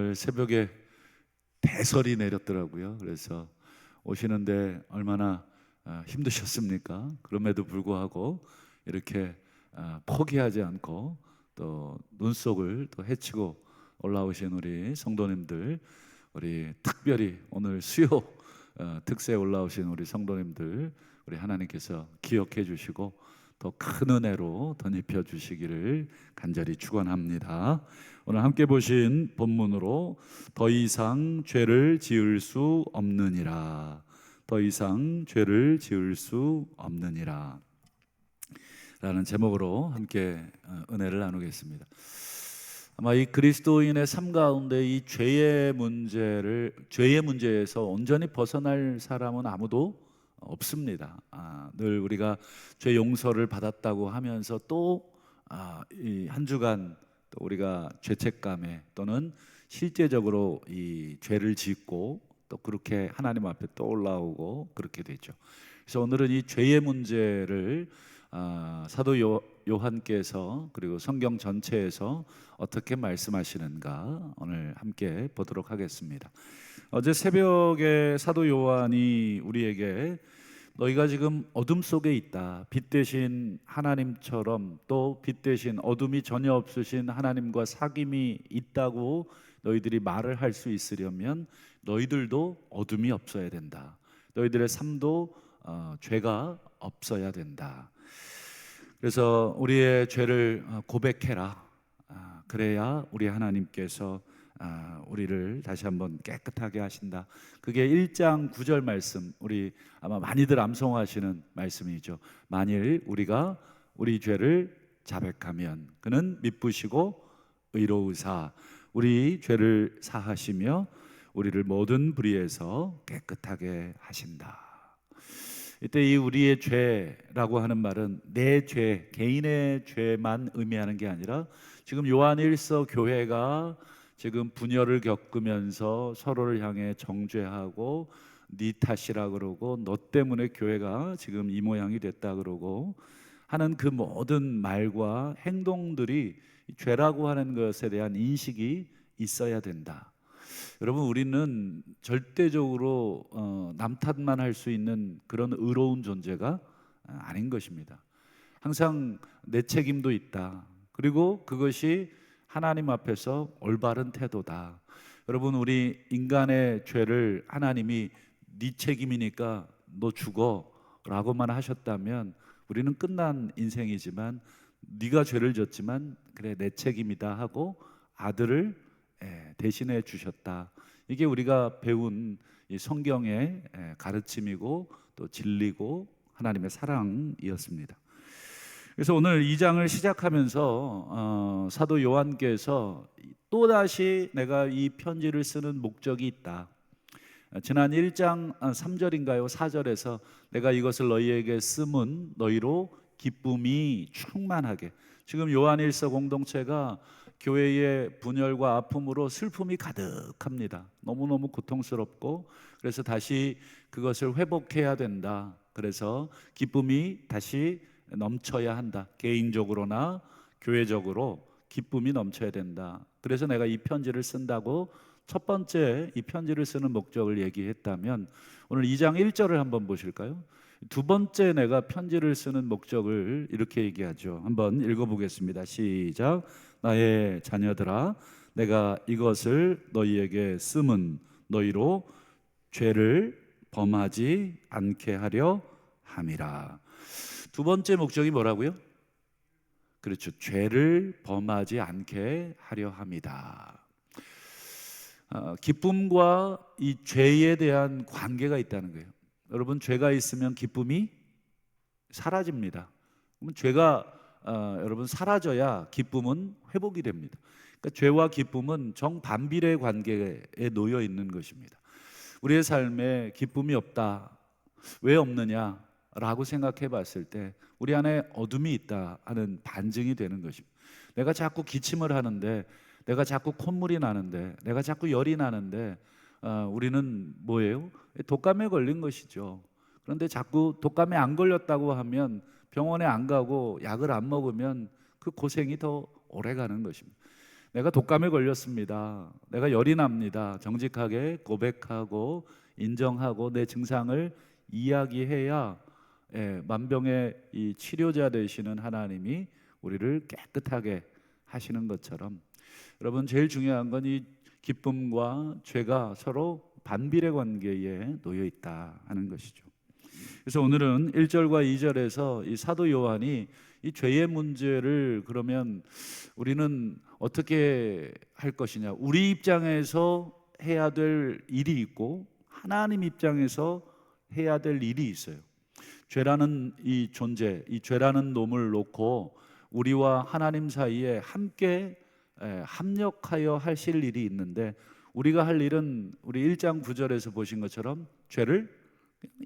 오늘 새벽에 대설이 내렸더라고요. 그래서 오시는데 얼마나 힘드셨습니까? 그럼에도 불구하고 이렇게 포기하지 않고 또 눈속을 또 헤치고 올라오신 우리 성도님들, 우리 특별히 오늘 수요 특세에 올라오신 우리 성도님들, 우리 하나님께서 기억해 주시고 더 큰 은혜로 덧입혀 주시기를 간절히 축원합니다. 오늘 함께 보신 본문으로 더 이상 죄를 지을 수 없느니라, 더 이상 죄를 지을 수 없느니라 라는 제목으로 함께 은혜를 나누겠습니다. 아마 이 그리스도인의 삶 가운데 이 죄의 문제에서 온전히 벗어날 사람은 아무도 없습니다. 늘 우리가 죄 용서를 받았다고 하면서 또 이 한 주간 또 우리가 죄책감에 또는 실제적으로 이 죄를 짓고 또 그렇게 하나님 앞에 또 올라오고 그렇게 되죠. 그래서 오늘은 이 죄의 문제를 사도 요한께서 그리고 성경 전체에서 어떻게 말씀하시는가 오늘 함께 보도록 하겠습니다. 어제 새벽에 사도 요한이 우리에게 너희가 지금 어둠 속에 있다, 빛 대신 하나님처럼 또 빛 대신 어둠이 전혀 없으신 하나님과 사귐이 있다고 너희들이 말을 할 수 있으려면 너희들도 어둠이 없어야 된다, 너희들의 삶도 죄가 없어야 된다. 그래서 우리의 죄를 고백해라. 그래야 우리 하나님께서 우리를 다시 한번 깨끗하게 하신다. 그게 1장 9절 말씀, 우리 아마 많이들 암송하시는 말씀이죠. 만일 우리가 우리 죄를 자백하면 그는 미쁘시고 의로우사 우리 죄를 사하시며 우리를 모든 불의에서 깨끗하게 하신다. 이때 이 우리의 죄라고 하는 말은 내 죄, 개인의 죄만 의미하는 게 아니라 지금 요한일서 교회가 지금 분열을 겪으면서 서로를 향해 정죄하고 네 탓이라 그러고 너 때문에 교회가 지금 이 모양이 됐다 그러고 하는 그 모든 말과 행동들이 죄라고 하는 것에 대한 인식이 있어야 된다. 여러분, 우리는 절대적으로 남 탓만 할 수 있는 그런 의로운 존재가 아닌 것입니다. 항상 내 책임도 있다. 그리고 그것이 하나님 앞에서 올바른 태도다. 여러분, 우리 인간의 죄를 하나님이 네 책임이니까 너 죽어 라고만 하셨다면 우리는 끝난 인생이지만, 네가 죄를 졌지만 그래 내 책임이다 하고 아들을 대신해 주셨다. 이게 우리가 배운 이 성경의 가르침이고 또 진리고 하나님의 사랑이었습니다. 그래서 오늘 2장을 시작하면서 사도 요한께서 또다시 내가 이 편지를 쓰는 목적이 있다. 지난 1장 3절인가요? 4절에서 내가 이것을 너희에게 쓰면 너희로 기쁨이 충만하게. 지금 요한일서 공동체가 교회의 분열과 아픔으로 슬픔이 가득합니다. 너무너무 고통스럽고, 그래서 다시 그것을 회복해야 된다. 그래서 기쁨이 다시 넘쳐야 한다. 개인적으로나 교회적으로 기쁨이 넘쳐야 된다. 그래서 내가 이 편지를 쓴다고 첫 번째 이 편지를 쓰는 목적을 얘기했다면, 오늘 2장 1절을 한번 보실까요? 두 번째 내가 편지를 쓰는 목적을 이렇게 얘기하죠. 한번 읽어보겠습니다. 시작. 나의 자녀들아, 내가 이것을 너희에게 쓰면 너희로 죄를 범하지 않게 하려 함이라. 두 번째 목적이 뭐라고요? 그렇죠. 죄를 범하지 않게 하려 함이다. 기쁨과 이 죄에 대한 관계가 있다는 거예요. 여러분, 죄가 있으면 기쁨이 사라집니다. 그러면 죄가 여러분 사라져야 기쁨은 회복이 됩니다. 그러니까 죄와 기쁨은 정반비례의 관계에 놓여 있는 것입니다. 우리의 삶에 기쁨이 없다. 왜 없느냐? 라고 생각해 봤을 때 우리 안에 어둠이 있다 하는 반증이 되는 것입니다. 내가 자꾸 기침을 하는데, 내가 자꾸 콧물이 나는데, 내가 자꾸 열이 나는데 우리는 뭐예요? 독감에 걸린 것이죠. 그런데 자꾸 독감에 안 걸렸다고 하면 병원에 안 가고 약을 안 먹으면 그 고생이 더 오래 가는 것입니다. 내가 독감에 걸렸습니다. 내가 열이 납니다. 정직하게 고백하고 인정하고 내 증상을 이야기해야 만병의 이 치료자 되시는 하나님이 우리를 깨끗하게 하시는 것처럼, 여러분 제일 중요한 건 이 기쁨과 죄가 서로 반비례 관계에 놓여 있다 하는 것이죠. 그래서 오늘은 1절과 2절에서 이 사도 요한이 이 죄의 문제를 그러면 우리는 어떻게 할 것이냐, 우리 입장에서 해야 될 일이 있고 하나님 입장에서 해야 될 일이 있어요. 죄라는 이 존재, 이 죄라는 놈을 놓고 우리와 하나님 사이에 함께 합력하여 하실 일이 있는데, 우리가 할 일은 우리 1장 9절에서 보신 것처럼 죄를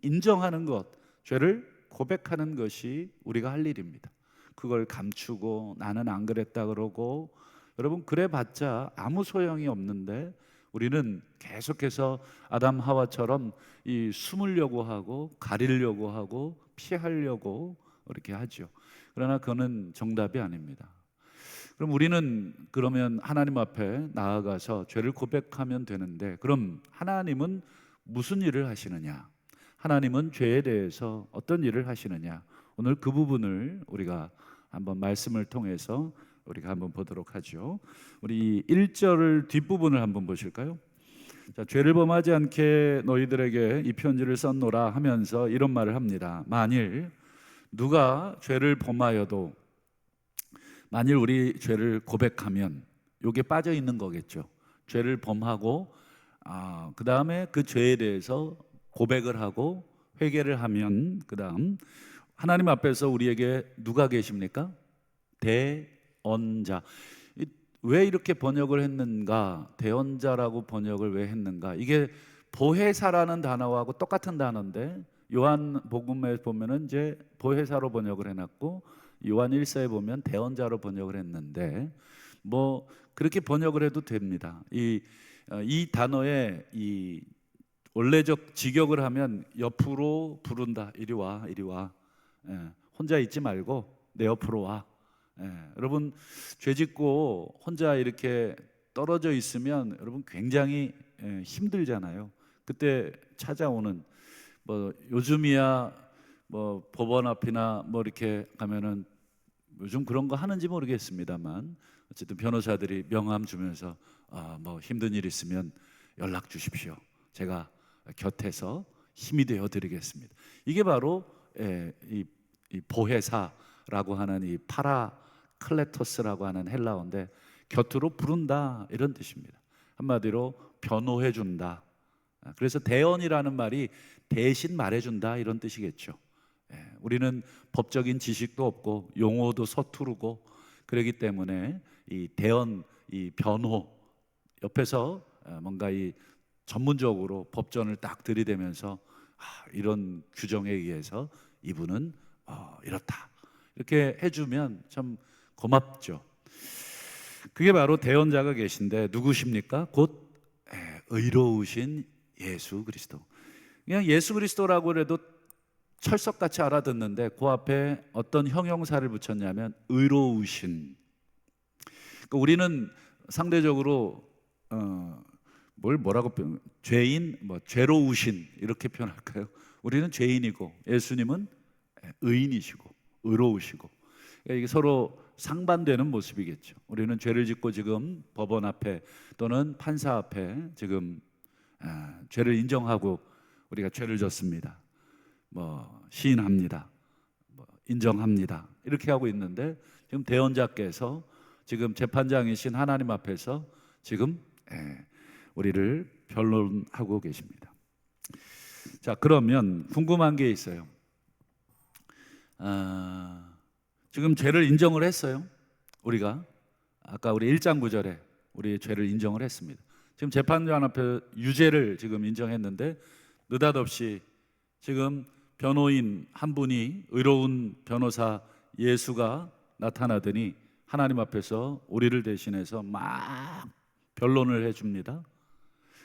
인정하는 것, 죄를 고백하는 것이 우리가 할 일입니다. 그걸 감추고 나는 안 그랬다 그러고, 여러분 그래봤자 아무 소용이 없는데 우리는 계속해서 아담 하와처럼 이 숨으려고 하고 가리려고 하고 피하려고 이렇게 하죠. 그러나 그거는 정답이 아닙니다. 그럼 우리는 그러면 하나님 앞에 나아가서 죄를 고백하면 되는데, 그럼 하나님은 무슨 일을 하시느냐? 하나님은 죄에 대해서 어떤 일을 하시느냐? 오늘 그 부분을 우리가 한번 말씀을 통해서 우리가 한번 보도록 하죠. 우리 1절 뒷부분을 한번 보실까요? 자, 죄를 범하지 않게 너희들에게 이 편지를 썼노라 하면서 이런 말을 합니다. 만일 누가 죄를 범하여도, 만일 우리 죄를 고백하면, 요게 빠져 있는 거겠죠. 죄를 범하고 그 다음에 그 죄에 대해서 고백을 하고 회개를 하면, 그 다음 하나님 앞에서 우리에게 누가 계십니까? 대언자. 왜 이렇게 번역을 했는가? 대언자라고 번역을 왜 했는가? 이게 보혜사라는 단어하고 똑같은 단어인데, 요한복음에 보면은 이제 보혜사로 번역을 해놨고, 요한 1서에 보면 대언자로 번역을 했는데, 뭐 그렇게 번역을 해도 됩니다. 이 단어의 이 원래적 직역을 하면 옆으로 부른다. 이리 와, 이리 와. 혼자 있지 말고 내 옆으로 와. 여러분 죄 짓고 혼자 이렇게 떨어져 있으면 여러분 굉장히 힘들잖아요. 그때 찾아오는, 뭐 요즘이야 뭐 법원 앞이나 뭐 이렇게 가면은 요즘 그런 거 하는지 모르겠습니다만, 어쨌든 변호사들이 명함 주면서 뭐 힘든 일 있으면 연락 주십시오. 제가 곁에서 힘이 되어 드리겠습니다. 이게 바로 이 보혜사라고 하는 이 파라클레토스라고 하는 헬라어인데, 곁으로 부른다 이런 뜻입니다. 한마디로 변호해 준다. 그래서 대언이라는 말이 대신 말해준다 이런 뜻이겠죠. 우리는 법적인 지식도 없고 용어도 서투르고 그러기 때문에 이 대언, 이 변호 옆에서 뭔가 이 전문적으로 법전을 딱 들이대면서 이런 규정에 의해서 이분은 이렇다 이렇게 해주면 참 고맙죠. 그게 바로 대언자가 계신데 누구십니까? 곧 의로우신 예수 그리스도. 그냥 예수 그리스도라고 해도 철석같이 알아듣는데 그 앞에 어떤 형용사를 붙였냐면 의로우신. 그러니까 우리는 상대적으로 뭐라고 표현? 죄인, 뭐 죄로우신 이렇게 표현할까요? 우리는 죄인이고 예수님은 의인이시고 의로우시고, 그러니까 이게 서로 상반되는 모습이겠죠. 우리는 죄를 짓고 지금 법원 앞에 또는 판사 앞에 지금 죄를 인정하고 우리가 죄를 졌습니다. 뭐 시인합니다. 뭐 인정합니다. 이렇게 하고 있는데, 지금 대언자께서 지금 재판장이신 하나님 앞에서 지금 우리를 변론하고 계십니다. 자, 그러면 궁금한 게 있어요. 지금 죄를 인정을 했어요. 우리가 아까 우리 1장 9절에 우리의 죄를 인정을 했습니다. 지금 재판관 앞에 유죄를 지금 인정했는데 느닷없이 지금 변호인 한 분이, 의로운 변호사 예수가 나타나더니 하나님 앞에서 우리를 대신해서 막 변론을 해줍니다.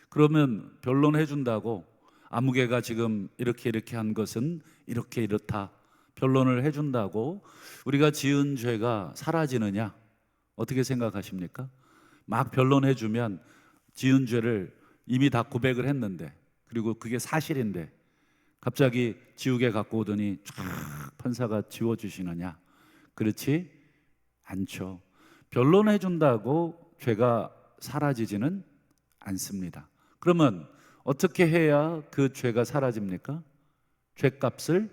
그러면 변론해 준다고 아무개가 지금 이렇게 한 것은 이렇게 이렇다 변론을 해준다고 우리가 지은 죄가 사라지느냐? 어떻게 생각하십니까? 막 변론해주면 지은 죄를 이미 다 고백을 했는데, 그리고 그게 사실인데 갑자기 지우개 갖고 오더니 쫙 판사가 지워주시느냐? 그렇지 않죠. 변론해준다고 죄가 사라지지는 않습니다. 그러면 어떻게 해야 그 죄가 사라집니까? 죄값을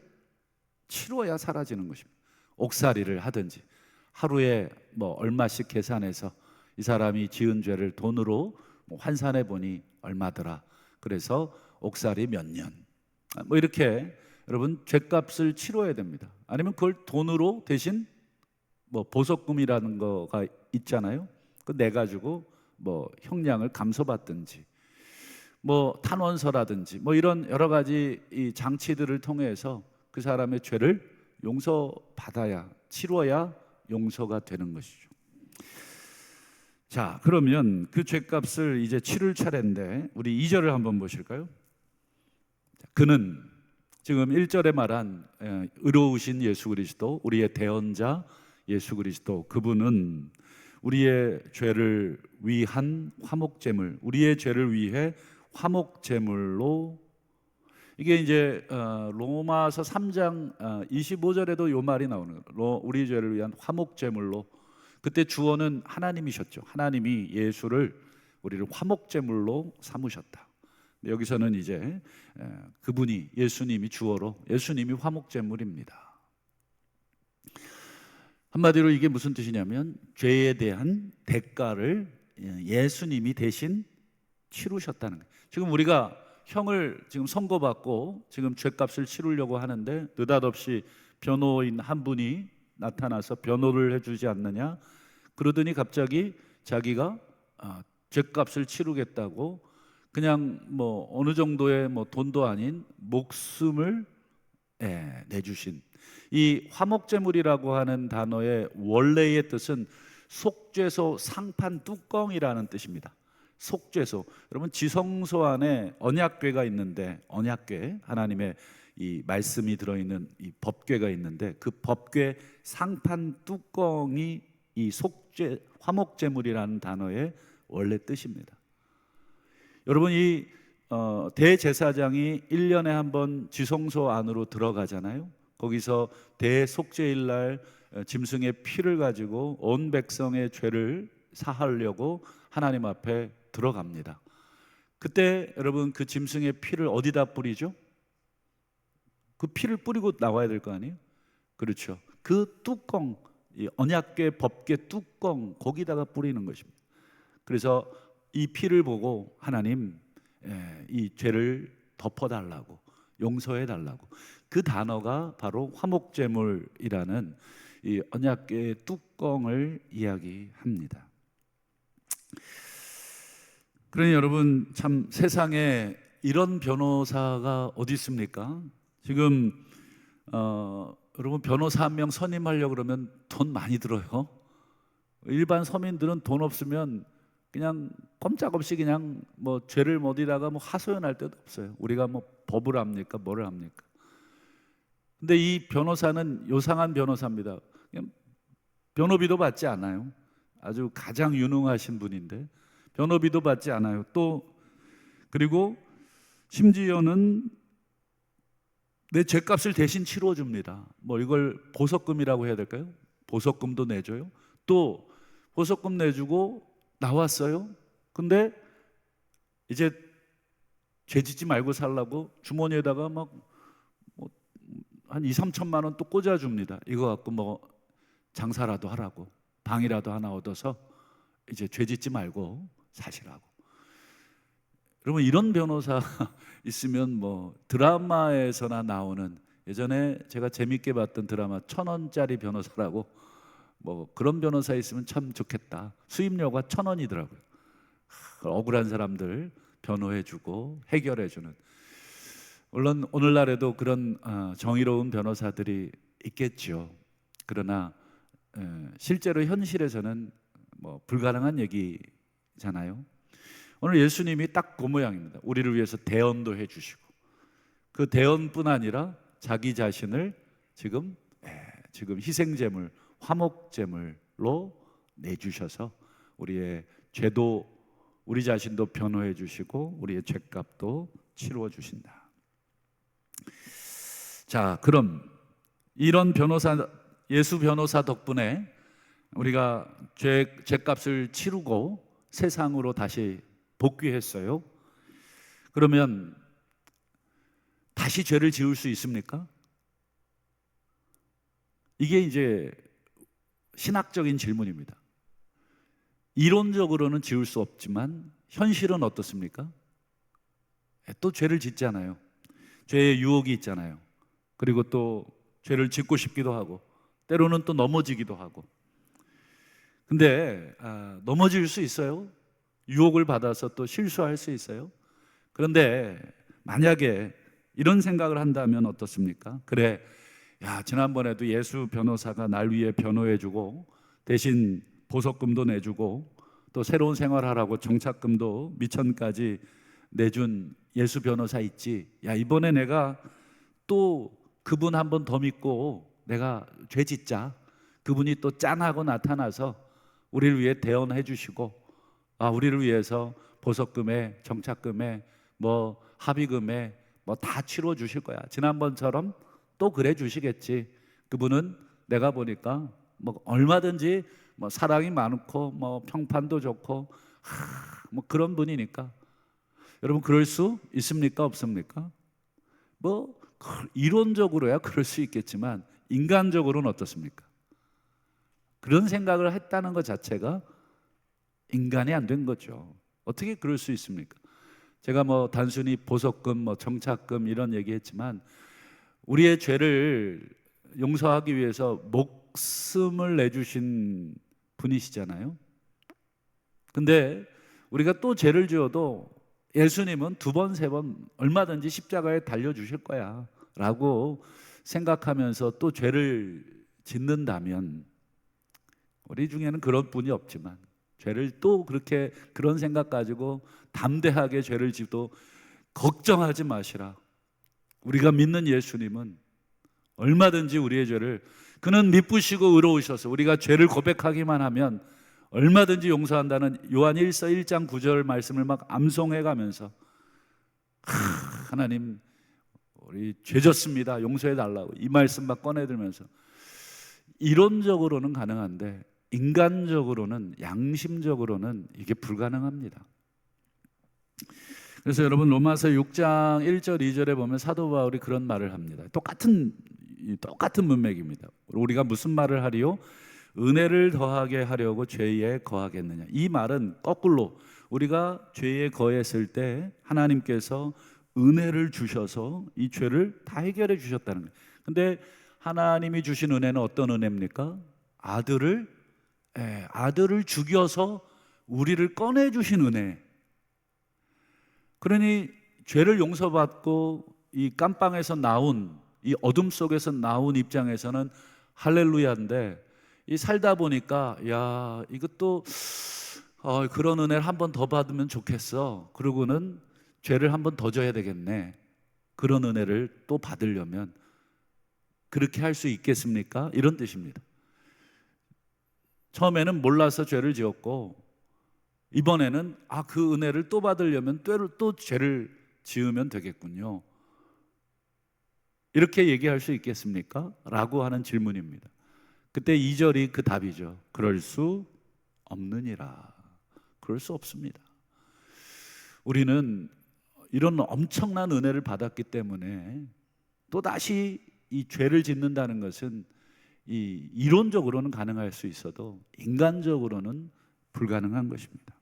치러야 사라지는 것입니다. 옥살이를 하든지, 하루에 뭐 얼마씩 계산해서 이 사람이 지은 죄를 돈으로 환산해 보니 얼마더라, 그래서 옥살이 몇 년, 뭐 이렇게 여러분 죄값을 치러야 됩니다. 아니면 그걸 돈으로 대신 뭐 보석금이라는 거가 있잖아요. 그 내 가지고 뭐 형량을 감소받든지, 뭐 탄원서라든지 뭐 이런 여러 가지 이 장치들을 통해서 그 사람의 죄를 용서받아야, 치러야 용서가 되는 것이죠. 자, 그러면 그 죄값을 이제 치를 차례인데 우리 2절을 한번 보실까요? 그는, 지금 1절에 말한 의로우신 예수 그리스도, 우리의 대언자 예수 그리스도, 그분은 우리의 죄를 위한 화목제물, 우리의 죄를 위해 화목제물로, 이게 이제 로마서 3장 25절에도 이 말이 나오는 거예요. 우리 죄를 위한 화목제물로. 그때 주어는 하나님이셨죠. 하나님이 예수를, 우리를 화목제물로 삼으셨다. 여기서는 이제 그분이, 예수님이 주어로, 예수님이 화목제물입니다. 한마디로 이게 무슨 뜻이냐면 죄에 대한 대가를 예수님이 대신 치르셨다는 거예요. 지금 우리가 형을 지금 선고받고 지금 죄값을 치르려고 하는데 느닷없이 변호인 한 분이 나타나서 변호를 해주지 않느냐, 그러더니 갑자기 자기가 죄값을 치르겠다고 그냥 뭐 어느 정도의 뭐 돈도 아닌 목숨을 내주신, 이 화목제물이라고 하는 단어의 원래의 뜻은 속죄소 상판 뚜껑이라는 뜻입니다. 속죄소, 여러분 지성소 안에 언약궤가 있는데, 언약궤, 하나님의 이 말씀이 들어있는 이 법궤가 있는데, 그 법궤 상판 뚜껑이 이 화목제물이라는 단어의 원래 뜻입니다. 여러분, 이 대제사장이 1년에 한 번 지성소 안으로 들어가잖아요. 거기서 대속죄일 날 짐승의 피를 가지고 온 백성의 죄를 사하려고 하나님 앞에 들어갑니다. 그때 여러분 그 짐승의 피를 어디다 뿌리죠? 그 피를 뿌리고 나와야 될 거 아니에요? 그렇죠. 그 뚜껑, 이 언약궤 법궤 뚜껑, 거기다가 뿌리는 것입니다. 그래서 이 피를 보고 하나님, 이 죄를 덮어달라고, 용서해달라고, 그 단어가 바로 화목제물이라는 이 언약궤의 뚜껑을 이야기합니다. 그러니 여러분, 참 세상에 이런 변호사가 어디 있습니까? 지금 여러분, 변호사 한 명 선임하려고 그러면 돈 많이 들어요. 일반 서민들은 돈 없으면 그냥 꼼짝없이 그냥 뭐 죄를 어디다가 뭐 하소연할 데도 없어요. 우리가 뭐 법을 합니까? 뭐를 합니까? 근데 이 변호사는 요상한 변호사입니다. 그냥 변호비도 받지 않아요. 아주 가장 유능하신 분인데 변호비도 받지 않아요. 또 그리고 심지어는 내 죄값을 대신 치러줍니다. 뭐 이걸 보석금이라고 해야 될까요? 보석금도 내줘요. 또 보석금 내주고 나왔어요. 근데 이제 죄 짓지 말고 살라고 주머니에다가 막 한 2, 3천만 원 또 꽂아줍니다. 이거 갖고 뭐 장사라도 하라고, 방이라도 하나 얻어서 이제 죄 짓지 말고 사시라고. 여러분, 이런 변호사 있으면 뭐 드라마에서나 나오는, 예전에 제가 재밌게 봤던 드라마 1,000원짜리 변호사라고, 뭐 그런 변호사 있으면 참 좋겠다. 수임료가 1,000원이더라고요. 억울한 사람들 변호해주고 해결해주는. 물론 오늘날에도 그런 정의로운 변호사들이 있겠죠. 그러나 실제로 현실에서는 뭐 불가능한 얘기잖아요. 오늘 예수님이 딱 그 모양입니다. 우리를 위해서 대언도 해주시고, 그 대언뿐 아니라 자기 자신을 지금 희생제물, 화목제물로 내주셔서 우리의 죄도 우리 자신도 변호해 주시고 우리의 죄값도 치루어 주신다. 자, 그럼 이런 예수 변호사 덕분에 우리가 죄값을 치르고 세상으로 다시 복귀했어요. 그러면 다시 죄를 지을 수 있습니까? 이게 이제 신학적인 질문입니다. 이론적으로는 지을 수 없지만 현실은 어떻습니까? 또 죄를 짓잖아요. 죄의 유혹이 있잖아요. 그리고 또 죄를 짓고 싶기도 하고 때로는 또 넘어지기도 하고. 근데 넘어질 수 있어요. 유혹을 받아서 또 실수할 수 있어요. 그런데 만약에 이런 생각을 한다면 어떻습니까? 그래, 야, 지난번에도 예수 변호사가 날 위해 변호해주고 대신 보석금도 내주고 또 새로운 생활하라고 정착금도 미천까지 내준 예수 변호사 있지. 야, 이번에 내가 또 그분 한 번 더 믿고 내가 죄 짓자. 그분이 또 짠하고 나타나서 우리를 위해 대언해 주시고 우리를 위해서 보석금에 정착금에 뭐 합의금에 뭐 다 치러 주실 거야. 지난번처럼 또 그래 주시겠지. 그분은 내가 보니까 뭐 얼마든지 뭐 사랑이 많고 뭐 평판도 좋고 뭐 그런 분이니까. 여러분, 그럴 수 있습니까? 없습니까? 뭐 이론적으로야 그럴 수 있겠지만 인간적으로는 어떻습니까? 그런 생각을 했다는 것 자체가 인간이 안 된 거죠. 어떻게 그럴 수 있습니까? 제가 뭐 단순히 보석금, 뭐 정착금 이런 얘기했지만 우리의 죄를 용서하기 위해서 목숨을 내주신 분이시잖아요. 근데 우리가 또 죄를 지어도 예수님은 두 번, 세 번 얼마든지 십자가에 달려주실 거야 라고 생각하면서 또 죄를 짓는다면, 우리 중에는 그런 분이 없지만 죄를 또 그렇게 그런 생각 가지고 담대하게 죄를 지도 걱정하지 마시라. 우리가 믿는 예수님은 얼마든지 우리의 죄를, 그는 미쁘시고 의로우셔서 우리가 죄를 고백하기만 하면 얼마든지 용서한다는 요한 1서 1장 9절 말씀을 막 암송해 가면서 하나님 우리 죄졌습니다 용서해 달라고 이 말씀 막 꺼내들면서, 이론적으로는 가능한데 인간적으로는, 양심적으로는 이게 불가능합니다. 그래서 여러분, 로마서 6장 1절 2절에 보면 사도 바울이 그런 말을 합니다. 똑같은 문맥입니다. 우리가 무슨 말을 하리요? 은혜를 더하게 하려고 죄에 거하겠느냐. 이 말은 거꾸로 우리가 죄에 거했을 때 하나님께서 은혜를 주셔서 이 죄를 다 해결해 주셨다는 거예요. 근데 하나님이 주신 은혜는 어떤 은혜입니까? 아들을 죽여서 우리를 꺼내 주신 은혜. 그러니 죄를 용서받고 이 깜빵에서 나온, 이 어둠 속에서 나온 입장에서는 할렐루야인데, 이 살다 보니까 야, 이것도 그런 은혜를 한 번 더 받으면 좋겠어. 그러고는 죄를 한 번 더 져야 되겠네. 그런 은혜를 또 받으려면 그렇게 할 수 있겠습니까? 이런 뜻입니다. 처음에는 몰라서 죄를 지었고 이번에는 그 은혜를 또 받으려면 또 죄를 지으면 되겠군요. 이렇게 얘기할 수 있겠습니까? 라고 하는 질문입니다. 그때 2절이 그 답이죠. 그럴 수 없느니라. 그럴 수 없습니다. 우리는 이런 엄청난 은혜를 받았기 때문에 또다시 이 죄를 짓는다는 것은 이론적으로는 가능할 수 있어도 인간적으로는 불가능한 것입니다.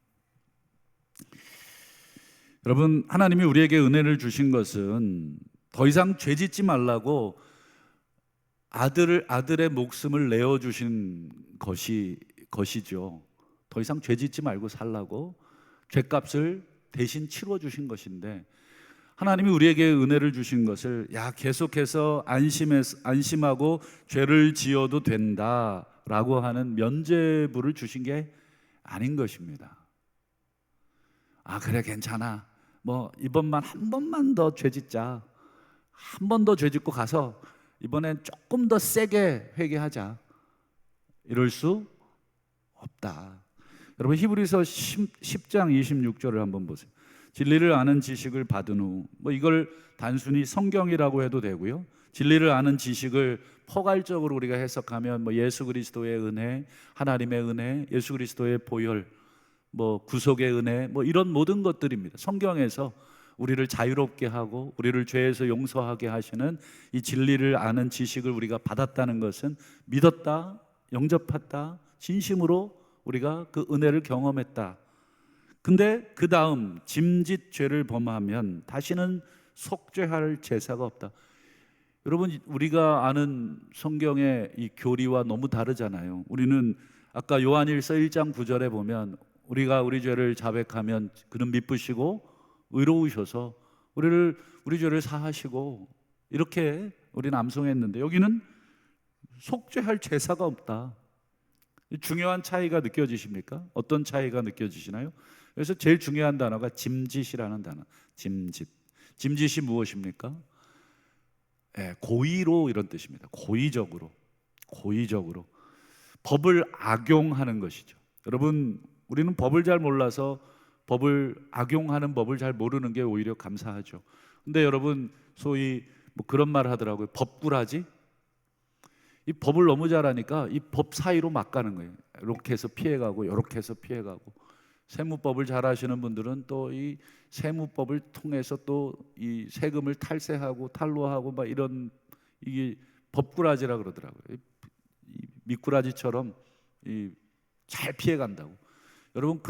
여러분, 하나님이 우리에게 은혜를 주신 것은 더 이상 죄 짓지 말라고 아들의 목숨을 내어주신 것이죠. 더 이상 죄 짓지 말고 살라고 죄값을 대신 치러주신 것인데, 하나님이 우리에게 은혜를 주신 것을 계속해서 안심하고 죄를 지어도 된다라고 하는 면죄부를 주신 게 아닌 것입니다. 그래, 괜찮아. 뭐 이번만 한 번만 더 죄 짓자. 한 번 더 죄 짓고 가서 이번엔 조금 더 세게 회개하자. 이럴 수 없다. 여러분 히브리서 10장 26절을 한번 보세요. 진리를 아는 지식을 받은 후, 이걸 단순히 성경이라고 해도 되고요, 진리를 아는 지식을 포괄적으로 우리가 해석하면 예수 그리스도의 은혜, 하나님의 은혜, 예수 그리스도의 보혈, 구속의 은혜, 이런 모든 것들입니다. 성경에서 우리를 자유롭게 하고 우리를 죄에서 용서하게 하시는 이 진리를 아는 지식을 우리가 받았다는 것은 믿었다, 영접했다, 진심으로 우리가 그 은혜를 경험했다. 근데 그 다음 짐짓 죄를 범하면 다시는 속죄할 제사가 없다. 여러분, 우리가 아는 성경의 이 교리와 너무 다르잖아요. 우리는 아까 요한일서 1장 9절에 보면 우리가 우리 죄를 자백하면 그는 미쁘시고 의로우셔서 우리 죄를 사하시고, 이렇게 우리는 암송했는데 여기는 속죄할 제사가 없다. 중요한 차이가 느껴지십니까? 어떤 차이가 느껴지시나요? 그래서 제일 중요한 단어가 짐짓이라는 단어. 짐짓이 무엇입니까? 고의로, 이런 뜻입니다. 고의적으로 법을 악용하는 것이죠. 여러분, 우리는 법을 잘 몰라서 법을 악용하는 법을 잘 모르는 게 오히려 감사하죠. 근데 여러분, 소위 그런 말 하더라고요. 법꾸라지? 이 법을 너무 잘하니까 이 법 사이로 막 가는 거예요. 이렇게 해서 피해가고 이렇게 해서 피해가고. 세무법을 잘 아시는 분들은 또 이 세무법을 통해서 또 이 세금을 탈세하고 탈루하고 이런, 이게 법꾸라지라 그러더라고요. 이 미꾸라지처럼 잘 피해간다고. 여러분,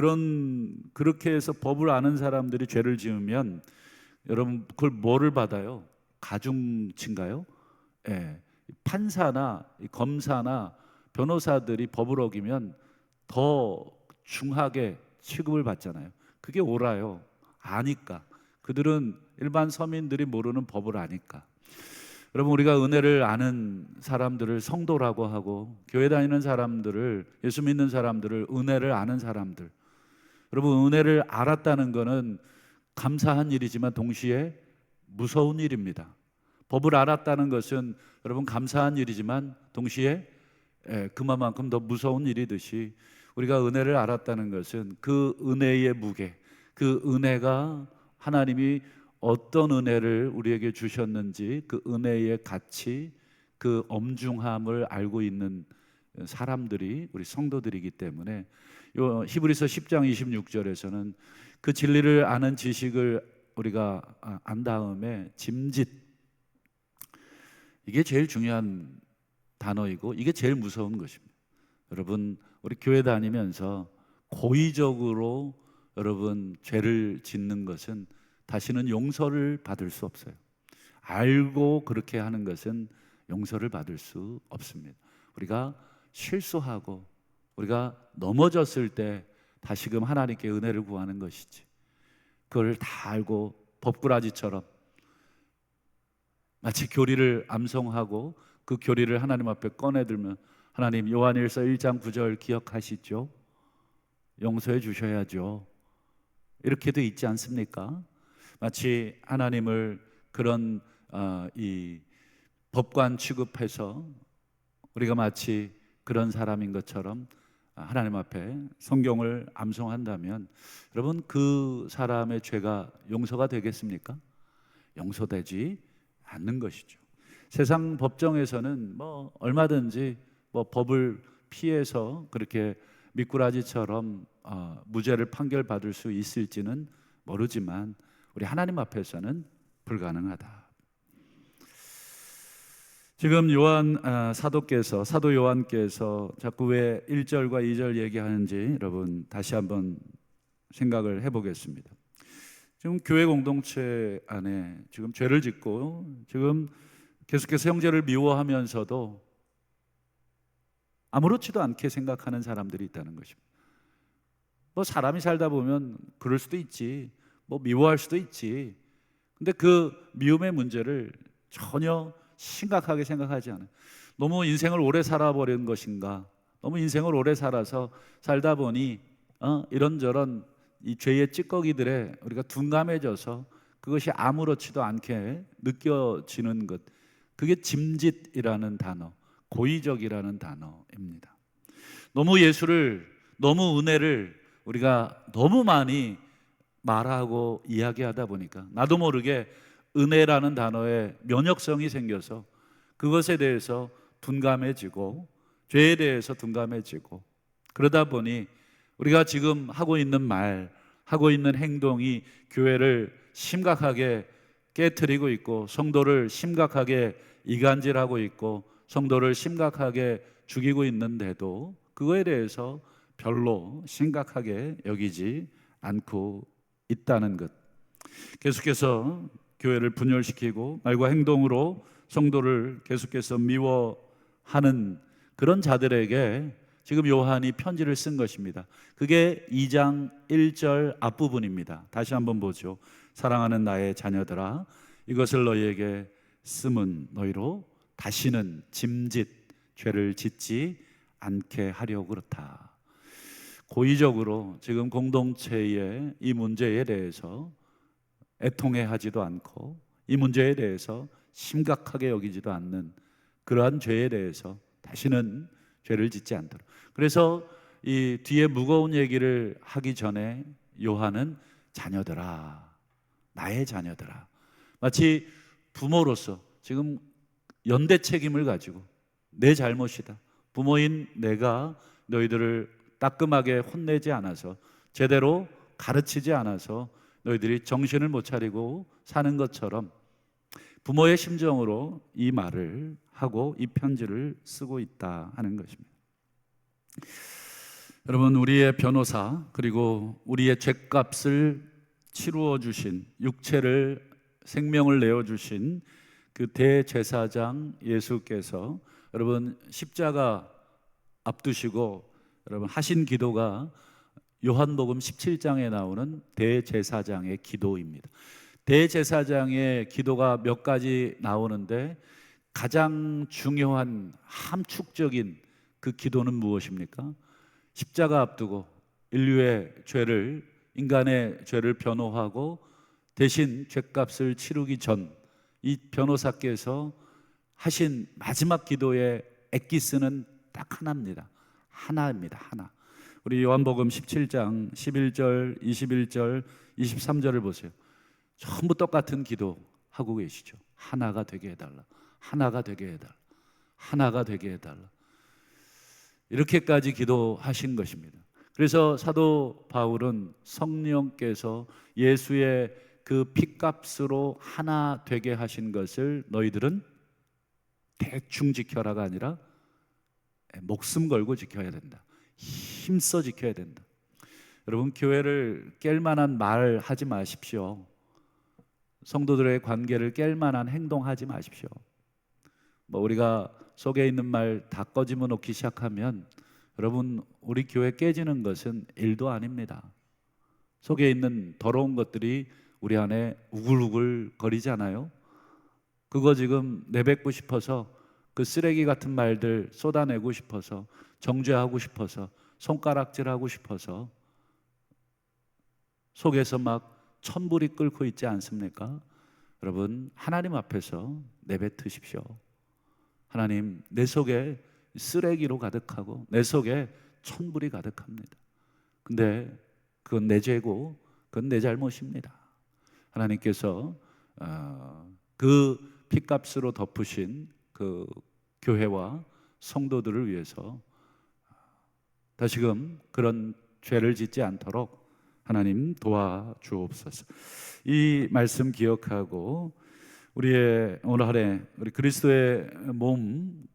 그렇게 해서 법을 아는 사람들이 죄를 지으면 여러분, 그걸 뭐를 받아요? 가중치인가요? 판사나 검사나 변호사들이 법을 어기면 더 중하게 취급을 받잖아요. 그게 옳아요. 아니까. 그들은 일반 서민들이 모르는 법을 아니까. 여러분, 우리가 은혜를 아는 사람들을 성도라고 하고, 교회 다니는 사람들을, 예수 믿는 사람들을 은혜를 아는 사람들. 여러분, 은혜를 알았다는 것은 감사한 일이지만 동시에 무서운 일입니다. 법을 알았다는 것은 여러분 감사한 일이지만 동시에 그만큼 더 무서운 일이듯이, 우리가 은혜를 알았다는 것은 그 은혜의 무게, 그 은혜가 하나님이 어떤 은혜를 우리에게 주셨는지 그 은혜의 가치, 그 엄중함을 알고 있는 사람들이 우리 성도들이기 때문에 요 히브리서 10장 26절에서는 그 진리를 아는 지식을 우리가 안 다음에 짐짓, 이게 제일 중요한 단어이고 이게 제일 무서운 것입니다. 여러분, 우리 교회 다니면서 고의적으로 여러분 죄를 짓는 것은 다시는 용서를 받을 수 없어요. 알고 그렇게 하는 것은 용서를 받을 수 없습니다. 우리가 실수하고 우리가 넘어졌을 때 다시금 하나님께 은혜를 구하는 것이지, 그걸 다 알고 법꾸라지처럼 마치 교리를 암송하고 그 교리를 하나님 앞에 꺼내들면, 하나님 요한일서 1장 9절 기억하시죠? 용서해 주셔야죠. 이렇게 돼 있지 않습니까? 마치 하나님을 그런 이 법관 취급해서 우리가 마치 그런 사람인 것처럼 하나님 앞에 성경을 암송한다면 여러분, 그 사람의 죄가 용서가 되겠습니까? 용서되지 않는 것이죠. 세상 법정에서는 얼마든지 법을 피해서 그렇게 미꾸라지처럼 무죄를 판결받을 수 있을지는 모르지만 우리 하나님 앞에서는 불가능하다. 지금 사도 요한께서 자꾸 왜 1절과 2절 얘기하는지 여러분 다시 한번 생각을 해보겠습니다. 지금 교회 공동체 안에 지금 죄를 짓고 지금 계속해서 형제를 미워하면서도 아무렇지도 않게 생각하는 사람들이 있다는 것입니다. 사람이 살다 보면 그럴 수도 있지, 미워할 수도 있지. 근데 그 미움의 문제를 전혀 심각하게 생각하지 않아요. 너무 인생을 오래 살아버린 것인가, 너무 인생을 오래 살다 보니 이런저런 이 죄의 찌꺼기들에 우리가 둔감해져서 그것이 아무렇지도 않게 느껴지는 것, 그게 짐짓이라는 단어, 고의적이라는 단어입니다. 너무 너무 은혜를 우리가 너무 많이 말하고 이야기하다 보니까 나도 모르게 은혜라는 단어에 면역성이 생겨서 그것에 대해서 둔감해지고 죄에 대해서 둔감해지고, 그러다 보니 우리가 지금 하고 있는 말, 하고 있는 행동이 교회를 심각하게 깨트리고 있고 성도를 심각하게 이간질하고 있고 성도를 심각하게 죽이고 있는데도 그거에 대해서 별로 심각하게 여기지 않고 있다는 것. 계속해서 교회를 분열시키고 말과 행동으로 성도를 계속해서 미워하는 그런 자들에게 지금 요한이 편지를 쓴 것입니다. 그게 2장 1절 앞부분입니다. 다시 한번 보죠. 사랑하는 나의 자녀들아, 이것을 너희에게 쓰면 너희로 다시는 짐짓 죄를 짓지 않게 하려고 그렇다. 고의적으로 지금 공동체의 이 문제에 대해서 애통해하지도 않고 이 문제에 대해서 심각하게 여기지도 않는 그러한 죄에 대해서 다시는 죄를 짓지 않도록. 그래서 이 뒤에 무거운 얘기를 하기 전에 요한은 자녀들아, 나의 자녀들아, 마치 부모로서 지금 연대 책임을 가지고 내 잘못이다, 부모인 내가 너희들을 따끔하게 혼내지 않아서 제대로 가르치지 않아서 너희들이 정신을 못 차리고 사는 것처럼 부모의 심정으로 이 말을 하고 이 편지를 쓰고 있다 하는 것입니다. 여러분, 우리의 변호사 그리고 우리의 죗값을 치루어 주신, 육체를 생명을 내어 주신 그 대제사장 예수께서 여러분 십자가 앞두시고 여러분 하신 기도가 요한복음 17장에 나오는 대제사장의 기도입니다. 대제사장의 기도가 몇 가지 나오는데 가장 중요한 함축적인 그 기도는 무엇입니까? 십자가 앞두고 인류의 죄를, 인간의 죄를 변호하고 대신 죄값을 치르기 전 이 변호사께서 하신 마지막 기도의 엑기스는 딱 하나입니다. 하나입니다. 하나. 우리 요한복음 17장 11절, 21절, 23절을 보세요. 전부 똑같은 기도 하고 계시죠. 하나가 되게 해달라. 하나가 되게 해달라. 하나가 되게 해달라. 이렇게까지 기도하신 것입니다. 그래서 사도 바울은 성령께서 예수의 그 핏값으로 하나 되게 하신 것을 너희들은 대충 지켜라가 아니라 목숨 걸고 지켜야 된다. 힘써 지켜야 된다. 여러분, 교회를 깰 만한 말 하지 마십시오. 성도들의 관계를 깰 만한 행동하지 마십시오. 우리가 속에 있는 말 다 꺼집어 놓기 시작하면 여러분, 우리 교회 깨지는 것은 일도 아닙니다. 속에 있는 더러운 것들이 우리 안에 우글우글 거리잖아요. 그거 지금 내뱉고 싶어서 그 쓰레기 같은 말들 쏟아내고 싶어서 정죄하고 싶어서 손가락질하고 싶어서 속에서 막 천불이 끓고 있지 않습니까? 여러분, 하나님 앞에서 내뱉으십시오. 하나님, 내 속에 쓰레기로 가득하고 내 속에 천불이 가득합니다. 근데 그건 내 죄고 그건 내 잘못입니다. 하나님께서 그 핏값으로 덮으신 그 교회와 성도들을 위해서 다시금 그런 죄를 짓지 않도록 하나님 도와주옵소서. 이 말씀 기억하고 우리의 오늘 하루에 우리 그리스도의 몸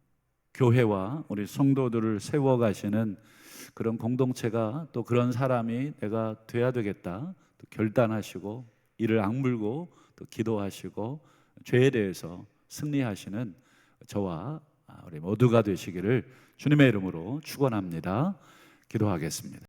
교회와 우리 성도들을 세워가시는 그런 공동체가, 또 그런 사람이 내가 돼야 되겠다 또 결단하시고 이를 악물고 또 기도하시고 죄에 대해서 승리하시는 저와 우리 모두가 되시기를 주님의 이름으로 축원합니다. 기도하겠습니다.